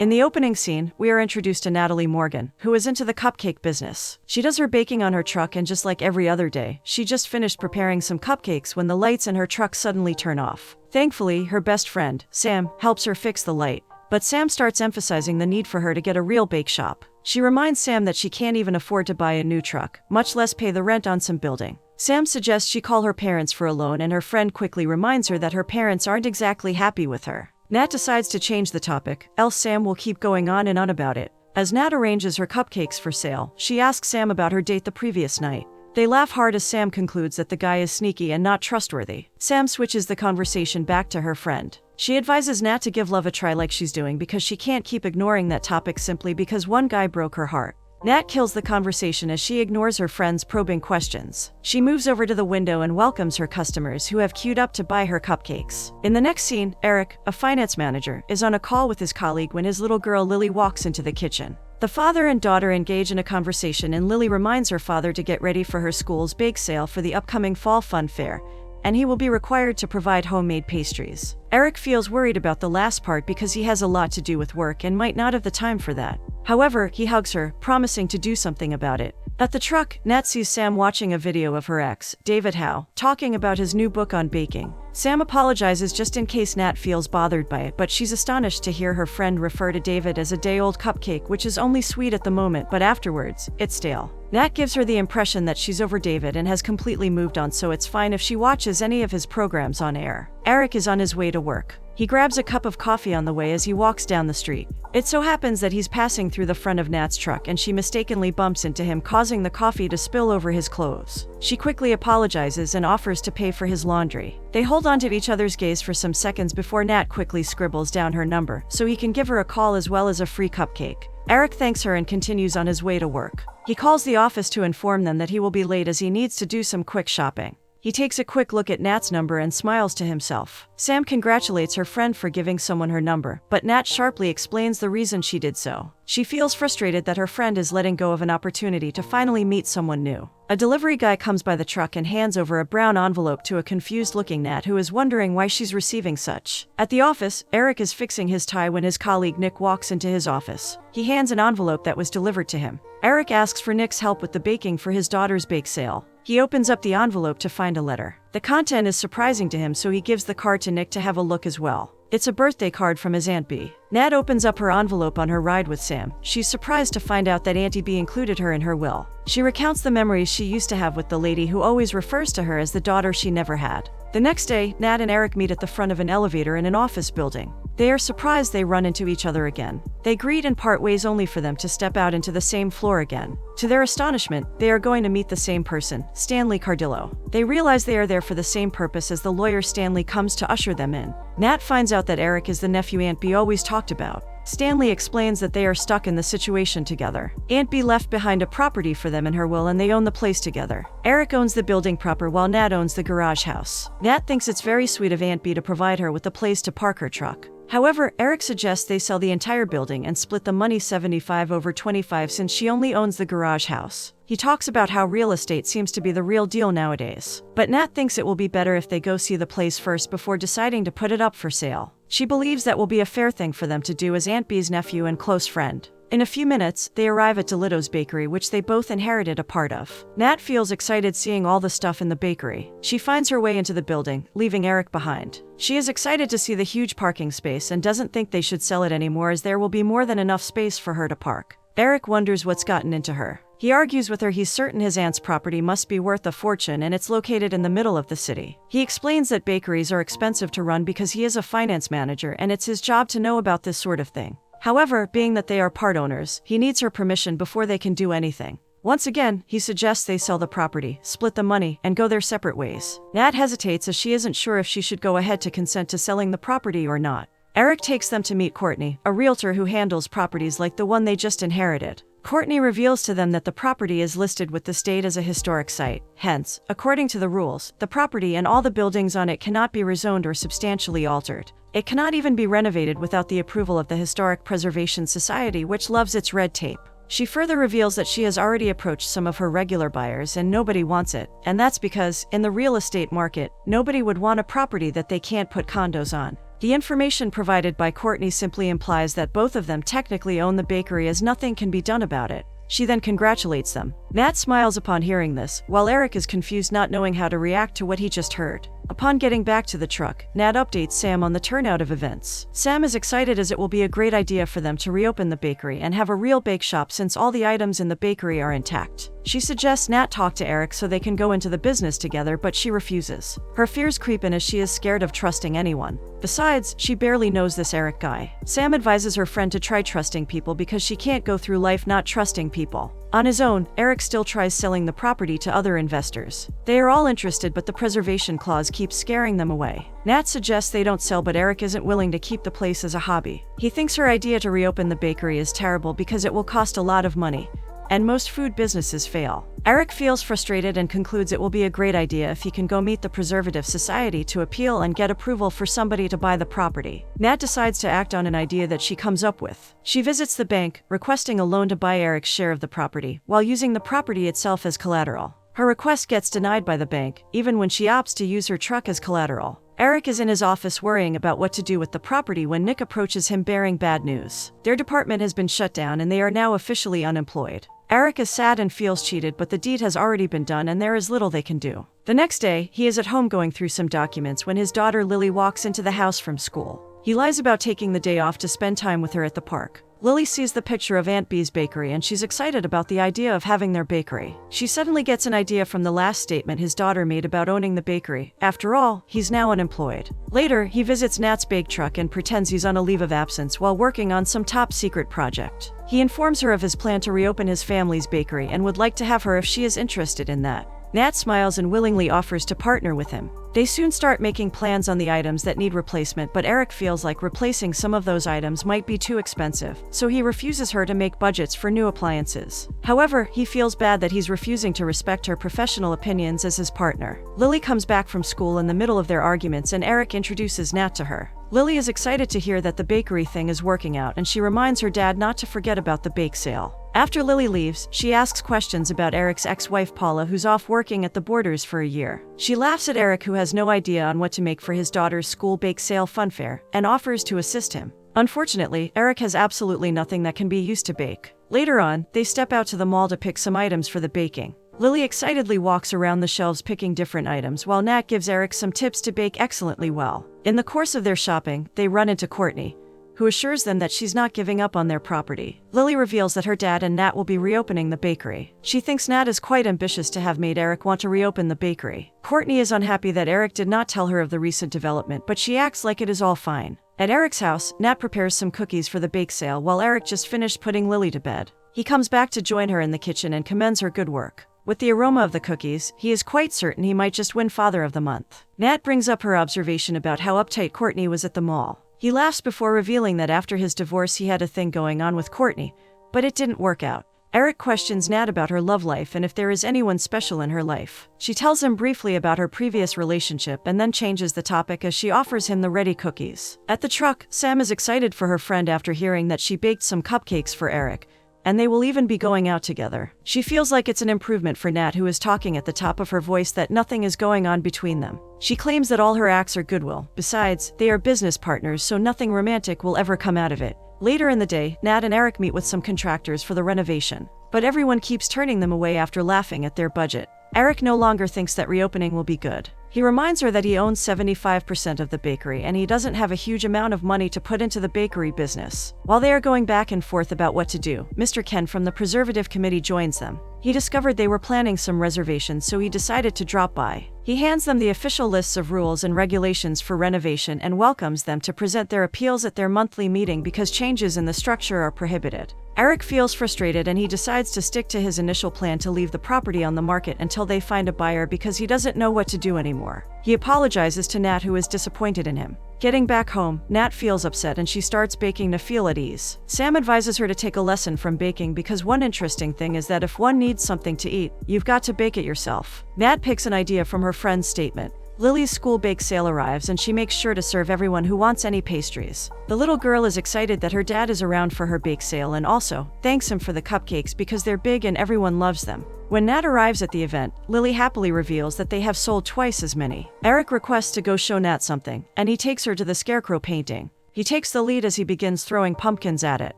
In the opening scene, we are introduced to Natalie Morgan, who is into the cupcake business. She does her baking on her truck, and just like every other day, she just finished preparing some cupcakes when the lights in her truck suddenly turn off. Thankfully, her best friend, Sam, helps her fix the light, but Sam starts emphasizing the need for her to get a real bake shop. She reminds Sam that she can't even afford to buy a new truck, much less pay the rent on some building. Sam suggests she call her parents for a loan, and her friend quickly reminds her that her parents aren't exactly happy with her. Nat decides to change the topic, else Sam will keep going on and on about it. As Nat arranges her cupcakes for sale, she asks Sam about her date the previous night. They laugh hard as Sam concludes that the guy is sneaky and not trustworthy. Sam switches the conversation back to her friend. She advises Nat to give love a try like she's doing, because she can't keep ignoring that topic simply because one guy broke her heart. Nat kills the conversation as she ignores her friend's probing questions. She moves over to the window and welcomes her customers who have queued up to buy her cupcakes. In the next scene, Eric, a finance manager, is on a call with his colleague when his little girl Lily walks into the kitchen. The father and daughter engage in a conversation, and Lily reminds her father to get ready for her school's bake sale for the upcoming fall fun fair, and he will be required to provide homemade pastries. Eric feels worried about the last part because he has a lot to do with work and might not have the time for that. However, he hugs her, promising to do something about it. At the truck, Nat sees Sam watching a video of her ex, David Howe, talking about his new book on baking. Sam apologizes just in case Nat feels bothered by it, but she's astonished to hear her friend refer to David as a day-old cupcake, which is only sweet at the moment, but afterwards, it's stale. Nat gives her the impression that she's over David and has completely moved on, so it's fine if she watches any of his programs on air. Eric is on his way to work. He grabs a cup of coffee on the way as he walks down the street. It so happens that he's passing through the front of Nat's truck, and she mistakenly bumps into him, causing the coffee to spill over his clothes. She quickly apologizes and offers to pay for his laundry. They hold on to each other's gaze for some seconds before Nat quickly scribbles down her number so he can give her a call as well as a free cupcake. Eric thanks her and continues on his way to work. He calls the office to inform them that he will be late as he needs to do some quick shopping. He takes a quick look at Nat's number and smiles to himself. Sam congratulates her friend for giving someone her number, but Nat sharply explains the reason she did so. She feels frustrated that her friend is letting go of an opportunity to finally meet someone new. A delivery guy comes by the truck and hands over a brown envelope to a confused-looking Nat, who is wondering why she's receiving such. At the office, Eric is fixing his tie when his colleague Nick walks into his office. He hands an envelope that was delivered to him. Eric asks for Nick's help with the baking for his daughter's bake sale. He opens up the envelope to find a letter. The content is surprising to him, so he gives the card to Nick to have a look as well. It's a birthday card from his Aunt B. Nat opens up her envelope on her ride with Sam. She's surprised to find out that Auntie B included her in her will. She recounts the memories she used to have with the lady who always refers to her as the daughter she never had. The next day, Nat and Eric meet at the front of an elevator in an office building. They are surprised they run into each other again. They greet and part ways, only for them to step out into the same floor again. To their astonishment, they are going to meet the same person, Stanley Cardillo. They realize they are there for the same purpose as the lawyer Stanley comes to usher them in. Nat finds out that Eric is the nephew Aunt B always talked about. Stanley explains that they are stuck in the situation together. Aunt B left behind a property for them in her will, and they own the place together. Eric owns the building proper while Nat owns the garage house. Nat thinks it's very sweet of Aunt B to provide her with a place to park her truck. However, Eric suggests they sell the entire building and split the money 75/25 since she only owns the garage house. He talks about how real estate seems to be the real deal nowadays. But Nat thinks it will be better if they go see the place first before deciding to put it up for sale. She believes that will be a fair thing for them to do as Aunt B's nephew and close friend. In a few minutes, they arrive at DeLitto's bakery, which they both inherited a part of. Nat feels excited seeing all the stuff in the bakery. She finds her way into the building, leaving Eric behind. She is excited to see the huge parking space and doesn't think they should sell it anymore, as there will be more than enough space for her to park. Eric wonders what's gotten into her. He argues with her he's certain his aunt's property must be worth a fortune and it's located in the middle of the city. He explains that bakeries are expensive to run because he is a finance manager and it's his job to know about this sort of thing. However, being that they are part owners, he needs her permission before they can do anything. Once again, he suggests they sell the property, split the money, and go their separate ways. Nat hesitates as she isn't sure if she should go ahead to consent to selling the property or not. Eric takes them to meet Courtney, a realtor who handles properties like the one they just inherited. Courtney reveals to them that the property is listed with the state as a historic site. Hence, according to the rules, the property and all the buildings on it cannot be rezoned or substantially altered. It cannot even be renovated without the approval of the Historic Preservation Society, which loves its red tape. She further reveals that she has already approached some of her regular buyers and nobody wants it, and that's because, in the real estate market, nobody would want a property that they can't put condos on. The information provided by Courtney simply implies that both of them technically own the bakery as nothing can be done about it. She then congratulates them. Nat smiles upon hearing this, while Eric is confused, not knowing how to react to what he just heard. Upon getting back to the truck, Nat updates Sam on the turnout of events. Sam is excited as it will be a great idea for them to reopen the bakery and have a real bake shop since all the items in the bakery are intact. She suggests Nat talk to Eric so they can go into the business together, but she refuses. Her fears creep in as she is scared of trusting anyone. Besides, she barely knows this Eric guy. Sam advises her friend to try trusting people because she can't go through life not trusting people. On his own, Eric still tries selling the property to other investors. They are all interested, but the preservation clause keeps scaring them away. Nat suggests they don't sell, but Eric isn't willing to keep the place as a hobby. He thinks her idea to reopen the bakery is terrible because it will cost a lot of money, and most food businesses fail. Eric feels frustrated and concludes it will be a great idea if he can go meet the Preservative Society to appeal and get approval for somebody to buy the property. Nat decides to act on an idea that she comes up with. She visits the bank, requesting a loan to buy Eric's share of the property, while using the property itself as collateral. Her request gets denied by the bank, even when she opts to use her truck as collateral. Eric is in his office worrying about what to do with the property when Nick approaches him bearing bad news. Their department has been shut down and they are now officially unemployed. Eric is sad and feels cheated, but the deed has already been done and there is little they can do. The next day, he is at home going through some documents when his daughter Lily walks into the house from school. He lies about taking the day off to spend time with her at the park. Lily sees the picture of Aunt Bee's bakery and she's excited about the idea of having their bakery. She suddenly gets an idea from the last statement his daughter made about owning the bakery. After all, he's now unemployed. Later, he visits Nat's bake truck and pretends he's on a leave of absence while working on some top-secret project. He informs her of his plan to reopen his family's bakery and would like to have her if she is interested in that. Nat smiles and willingly offers to partner with him. They soon start making plans on the items that need replacement, but Eric feels like replacing some of those items might be too expensive, so he refuses her to make budgets for new appliances. However, he feels bad that he's refusing to respect her professional opinions as his partner. Lily comes back from school in the middle of their arguments and Eric introduces Nat to her. Lily is excited to hear that the bakery thing is working out and she reminds her dad not to forget about the bake sale. After Lily leaves, she asks questions about Eric's ex-wife Paula, who's off working at the Borders for a year. She laughs at Eric, who has no idea on what to make for his daughter's school bake sale funfair, and offers to assist him. Unfortunately, Eric has absolutely nothing that can be used to bake. Later on, they step out to the mall to pick some items for the baking. Lily excitedly walks around the shelves picking different items, while Nat gives Eric some tips to bake excellently well. In the course of their shopping, they run into Courtney, who assures them that she's not giving up on their property. Lily reveals that her dad and Nat will be reopening the bakery. She thinks Nat is quite ambitious to have made Eric want to reopen the bakery. Courtney is unhappy that Eric did not tell her of the recent development, but she acts like it is all fine. At Eric's house, Nat prepares some cookies for the bake sale while Eric just finished putting Lily to bed. He comes back to join her in the kitchen and commends her good work. With the aroma of the cookies, he is quite certain he might just win Father of the Month. Nat brings up her observation about how uptight Courtney was at the mall. He laughs before revealing that after his divorce he had a thing going on with Courtney, but it didn't work out. Eric questions Nat about her love life and if there is anyone special in her life. She tells him briefly about her previous relationship and then changes the topic as she offers him the ready cookies. At the truck, Sam is excited for her friend after hearing that she baked some cupcakes for Eric, and they will even be going out together. She feels like it's an improvement for Nat, who is talking at the top of her voice that nothing is going on between them. She claims that all her acts are goodwill. Besides, they are business partners, so nothing romantic will ever come out of it. Later in the day, Nat and Eric meet with some contractors for the renovation, but everyone keeps turning them away after laughing at their budget. Eric no longer thinks that reopening will be good. He reminds her that he owns 75% of the bakery and he doesn't have a huge amount of money to put into the bakery business. While they are going back and forth about what to do, Mr. Ken from the Preservative Committee joins them. He discovered they were planning some reservations, so he decided to drop by. He hands them the official lists of rules and regulations for renovation and welcomes them to present their appeals at their monthly meeting because changes in the structure are prohibited. Eric feels frustrated and he decides to stick to his initial plan to leave the property on the market until they find a buyer because he doesn't know what to do anymore. He apologizes to Nat, who is disappointed in him. Getting back home, Nat feels upset and she starts baking to feel at ease. Sam advises her to take a lesson from baking because one interesting thing is that if one needs something to eat, you've got to bake it yourself. Nat picks an idea from her friend's statement, Lily's school bake sale arrives and she makes sure to serve everyone who wants any pastries. The little girl is excited that her dad is around for her bake sale and also thanks him for the cupcakes because they're big and everyone loves them. When Nat arrives at the event, Lily happily reveals that they have sold twice as many. Eric requests to go show Nat something, and he takes her to the scarecrow painting. He takes the lead as he begins throwing pumpkins at it.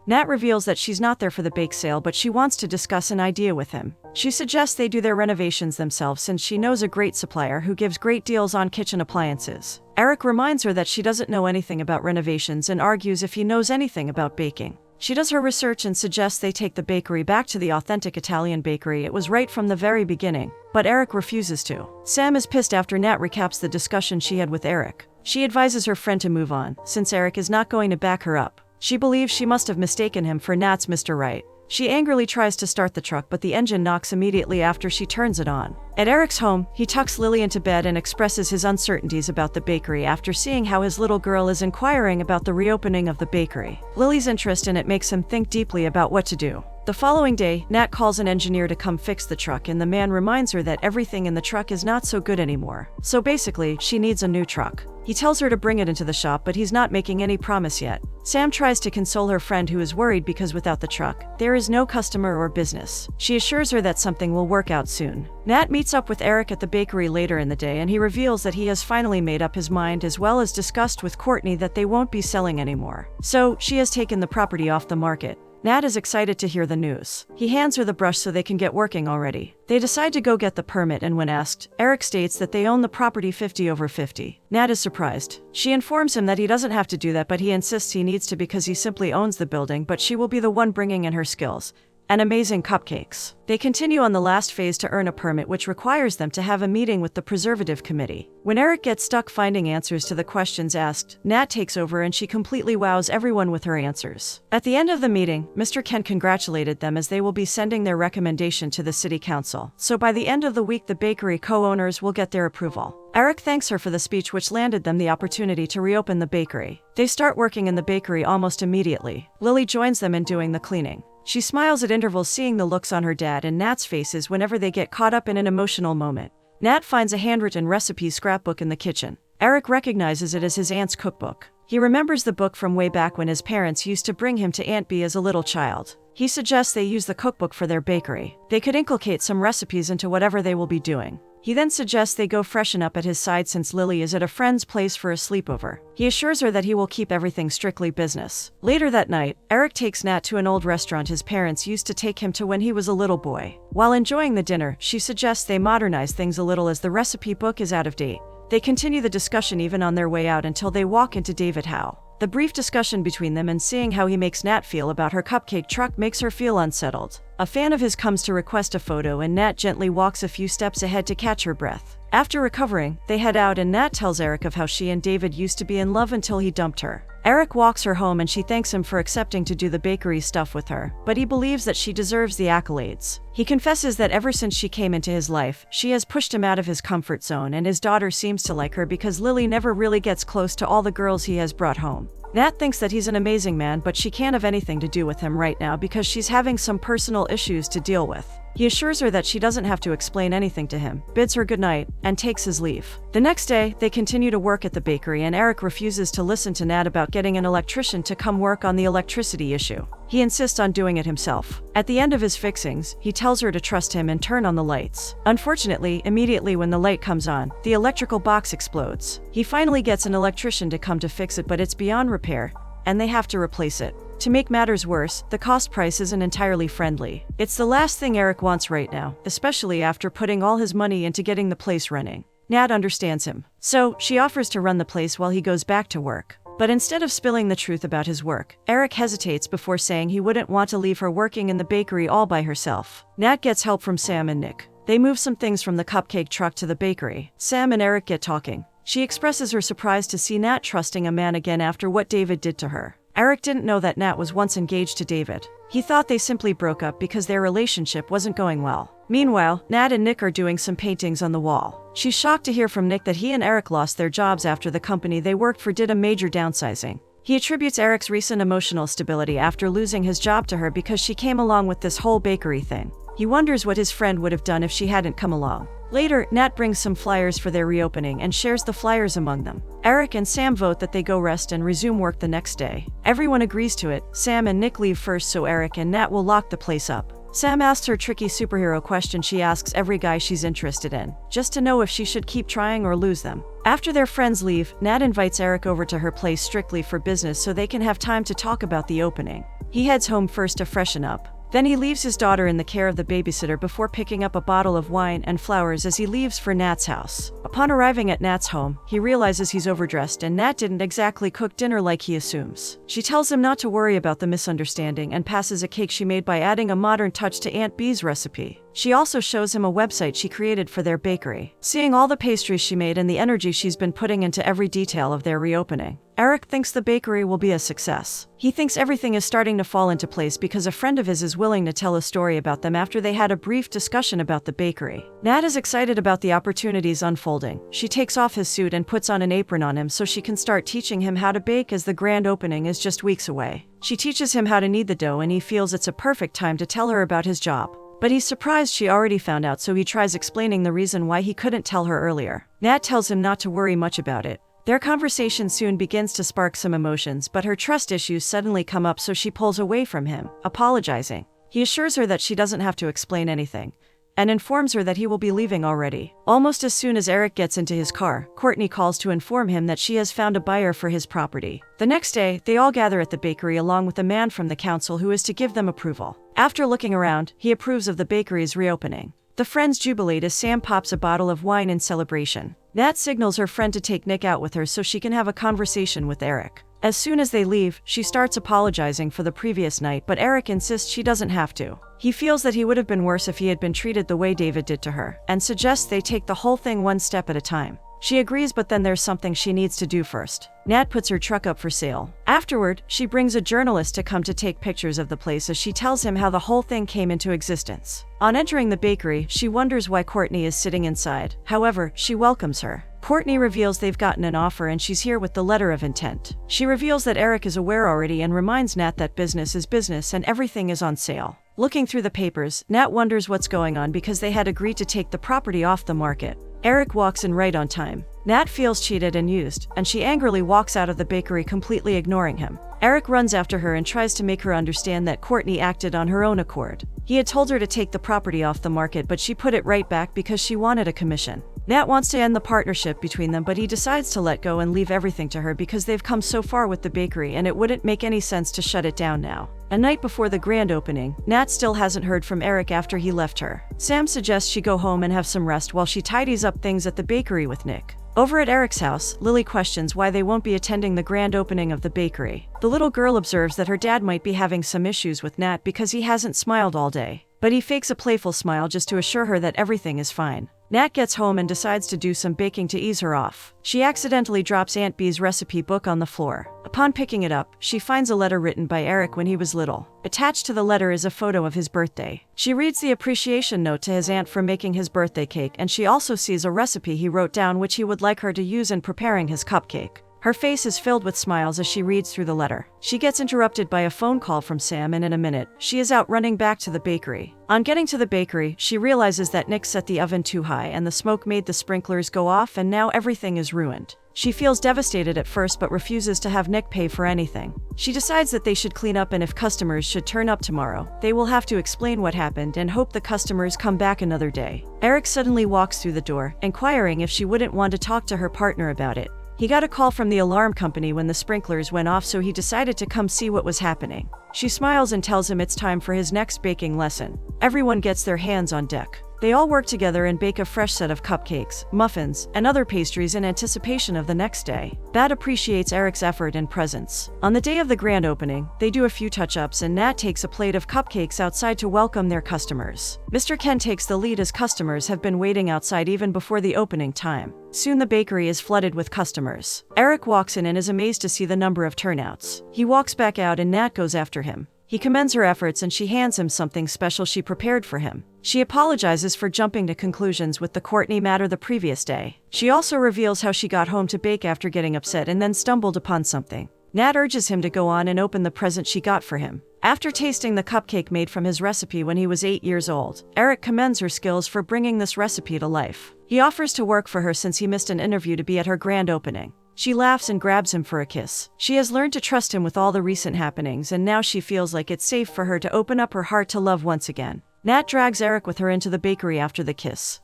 Nat reveals that she's not there for the bake sale, but she wants to discuss an idea with him. She suggests they do their renovations themselves since she knows a great supplier who gives great deals on kitchen appliances. Eric reminds her that she doesn't know anything about renovations and argues if he knows anything about baking. She does her research and suggests they take the bakery back to the authentic Italian bakery it was right from the very beginning, but Eric refuses to. Sam is pissed after Nat recaps the discussion she had with Eric. She advises her friend to move on, since Eric is not going to back her up. She believes she must have mistaken him for Nat's Mr. Right. She angrily tries to start the truck, but the engine knocks immediately after she turns it on. At Eric's home, he tucks Lily into bed and expresses his uncertainties about the bakery after seeing how his little girl is inquiring about the reopening of the bakery. Lily's interest in it makes him think deeply about what to do. The following day, Nat calls an engineer to come fix the truck, and the man reminds her that everything in the truck is not so good anymore. So basically, she needs a new truck. He tells her to bring it into the shop, but he's not making any promise yet. Sam tries to console her friend who is worried because without the truck, there is no customer or business. She assures her that something will work out soon. Nat meets up with Eric at the bakery later in the day, and he reveals that he has finally made up his mind, as well as discussed with Courtney that they won't be selling anymore. So, she has taken the property off the market. Nat is excited to hear the news. He hands her the brush so they can get working already. They decide to go get the permit, and when asked, Eric states that they own the property 50/50. Nat is surprised. She informs him that he doesn't have to do that, but he insists he needs to because he simply owns the building, but she will be the one bringing in her skills and amazing cupcakes. They continue on the last phase to earn a permit, which requires them to have a meeting with the preservative committee. When Eric gets stuck finding answers to the questions asked, Nat takes over and she completely wows everyone with her answers. At the end of the meeting, Mr. Kent congratulated them as they will be sending their recommendation to the city council. So by the end of the week, the bakery co-owners will get their approval. Eric thanks her for the speech, which landed them the opportunity to reopen the bakery. They start working in the bakery almost immediately. Lily joins them in doing the cleaning. She smiles at intervals, seeing the looks on her dad and Nat's faces whenever they get caught up in an emotional moment. Nat finds a handwritten recipe scrapbook in the kitchen. Eric recognizes it as his aunt's cookbook. He remembers the book from way back when his parents used to bring him to Aunt Bee as a little child. He suggests they use the cookbook for their bakery. They could inculcate some recipes into whatever they will be doing. He then suggests they go freshen up at his side since Lily is at a friend's place for a sleepover. He assures her that he will keep everything strictly business. Later that night, Eric takes Nat to an old restaurant his parents used to take him to when he was a little boy. While enjoying the dinner, she suggests they modernize things a little as the recipe book is out of date. They continue the discussion even on their way out until they walk into David Howe. The brief discussion between them and seeing how he makes Nat feel about her cupcake truck makes her feel unsettled. A fan of his comes to request a photo, and Nat gently walks a few steps ahead to catch her breath. After recovering, they head out and Nat tells Eric of how she and David used to be in love until he dumped her. Eric walks her home and she thanks him for accepting to do the bakery stuff with her, but he believes that she deserves the accolades. He confesses that ever since she came into his life, she has pushed him out of his comfort zone, and his daughter seems to like her because Lily never really gets close to all the girls he has brought home. Nat thinks that he's an amazing man, but she can't have anything to do with him right now because she's having some personal issues to deal with. He assures her that she doesn't have to explain anything to him, bids her goodnight, and takes his leave. The next day, they continue to work at the bakery, and Eric refuses to listen to Nat about getting an electrician to come work on the electricity issue. He insists on doing it himself. At the end of his fixings, he tells her to trust him and turn on the lights. Unfortunately, immediately when the light comes on, the electrical box explodes. He finally gets an electrician to come to fix it, but it's beyond repair, and they have to replace it. To make matters worse, the cost price isn't entirely friendly. It's the last thing Eric wants right now, especially after putting all his money into getting the place running. Nat understands him. So, she offers to run the place while he goes back to work. But instead of spilling the truth about his work, Eric hesitates before saying he wouldn't want to leave her working in the bakery all by herself. Nat gets help from Sam and Nick. They move some things from the cupcake truck to the bakery. Sam and Eric get talking. She expresses her surprise to see Nat trusting a man again after what David did to her. Eric didn't know that Nat was once engaged to David. He thought they simply broke up because their relationship wasn't going well. Meanwhile, Nat and Nick are doing some paintings on the wall. She's shocked to hear from Nick that he and Eric lost their jobs after the company they worked for did a major downsizing. He attributes Eric's recent emotional stability after losing his job to her because she came along with this whole bakery thing. He wonders what his friend would have done if she hadn't come along. Later, Nat brings some flyers for their reopening and shares the flyers among them. Eric and Sam vote that they go rest and resume work the next day. Everyone agrees to it. Sam and Nick leave first so Eric and Nat will lock the place up. Sam asks her tricky superhero question she asks every guy she's interested in, just to know if she should keep trying or lose them. After their friends leave, Nat invites Eric over to her place strictly for business so they can have time to talk about the opening. He heads home first to freshen up. Then he leaves his daughter in the care of the babysitter before picking up a bottle of wine and flowers as he leaves for Nat's house. Upon arriving at Nat's home, he realizes he's overdressed and Nat didn't exactly cook dinner like he assumes. She tells him not to worry about the misunderstanding and passes a cake she made by adding a modern touch to Aunt Bee's recipe. She also shows him a website she created for their bakery. Seeing all the pastries she made and the energy she's been putting into every detail of their reopening, Eric thinks the bakery will be a success. He thinks everything is starting to fall into place because a friend of his is willing to tell a story about them after they had a brief discussion about the bakery. Nat is excited about the opportunities unfolding. She takes off his suit and puts on an apron on him so she can start teaching him how to bake as the grand opening is just weeks away. She teaches him how to knead the dough and he feels it's a perfect time to tell her about his job. But he's surprised she already found out, so he tries explaining the reason why he couldn't tell her earlier. Nat tells him not to worry much about it. Their conversation soon begins to spark some emotions, but her trust issues suddenly come up, so she pulls away from him, apologizing. He assures her that she doesn't have to explain anything, and informs her that he will be leaving already. Almost as soon as Eric gets into his car, Courtney calls to inform him that she has found a buyer for his property. The next day, they all gather at the bakery along with a man from the council who is to give them approval. After looking around, he approves of the bakery's reopening. The friends jubilate as Sam pops a bottle of wine in celebration. Nat signals her friend to take Nick out with her so she can have a conversation with Eric. As soon as they leave, she starts apologizing for the previous night, but Eric insists she doesn't have to. He feels that he would have been worse if he had been treated the way David did to her, and suggests they take the whole thing one step at a time. She agrees, but then there's something she needs to do first. Nat puts her truck up for sale. Afterward, she brings a journalist to come to take pictures of the place as she tells him how the whole thing came into existence. On entering the bakery, she wonders why Courtney is sitting inside. However, she welcomes her. Courtney reveals they've gotten an offer and she's here with the letter of intent. She reveals that Eric is aware already and reminds Nat that business is business and everything is on sale. Looking through the papers, Nat wonders what's going on because they had agreed to take the property off the market. Eric walks in right on time. Nat feels cheated and used, and she angrily walks out of the bakery, completely ignoring him. Eric runs after her and tries to make her understand that Courtney acted on her own accord. He had told her to take the property off the market, but she put it right back because she wanted a commission. Nat wants to end the partnership between them, but he decides to let go and leave everything to her because they've come so far with the bakery and it wouldn't make any sense to shut it down now. A night before the grand opening, Nat still hasn't heard from Eric after he left her. Sam suggests she go home and have some rest while she tidies up things at the bakery with Nick. Over at Eric's house, Lily questions why they won't be attending the grand opening of the bakery. The little girl observes that her dad might be having some issues with Nat because he hasn't smiled all day. But he fakes a playful smile just to assure her that everything is fine. Nat gets home and decides to do some baking to ease her off. She accidentally drops Aunt Bee's recipe book on the floor. Upon picking it up, she finds a letter written by Eric when he was little. Attached to the letter is a photo of his birthday. She reads the appreciation note to his aunt for making his birthday cake, and she also sees a recipe he wrote down which he would like her to use in preparing his cupcake. Her face is filled with smiles as she reads through the letter. She gets interrupted by a phone call from Sam, and in a minute, she is out running back to the bakery. On getting to the bakery, she realizes that Nick set the oven too high and the smoke made the sprinklers go off, and now everything is ruined. She feels devastated at first but refuses to have Nick pay for anything. She decides that they should clean up, and if customers should turn up tomorrow, they will have to explain what happened and hope the customers come back another day. Eric suddenly walks through the door, inquiring if she wouldn't want to talk to her partner about it. He got a call from the alarm company when the sprinklers went off, so he decided to come see what was happening. She smiles and tells him it's time for his next baking lesson. Everyone gets their hands on deck. They all work together and bake a fresh set of cupcakes, muffins, and other pastries in anticipation of the next day. Bat appreciates Eric's effort and presence. On the day of the grand opening, they do a few touch-ups and Nat takes a plate of cupcakes outside to welcome their customers. Mr. Ken takes the lead as customers have been waiting outside even before the opening time. Soon the bakery is flooded with customers. Eric walks in and is amazed to see the number of turnouts. He walks back out and Nat goes after him. He commends her efforts and she hands him something special she prepared for him. She apologizes for jumping to conclusions with the Courtney matter the previous day. She also reveals how she got home to bake after getting upset and then stumbled upon something. Nat urges him to go on and open the present she got for him. After tasting the cupcake made from his recipe when he was 8 years old, Eric commends her skills for bringing this recipe to life. He offers to work for her since he missed an interview to be at her grand opening. She laughs and grabs him for a kiss. She has learned to trust him with all the recent happenings, and now she feels like it's safe for her to open up her heart to love once again. Nat drags Eric with her into the bakery after the kiss.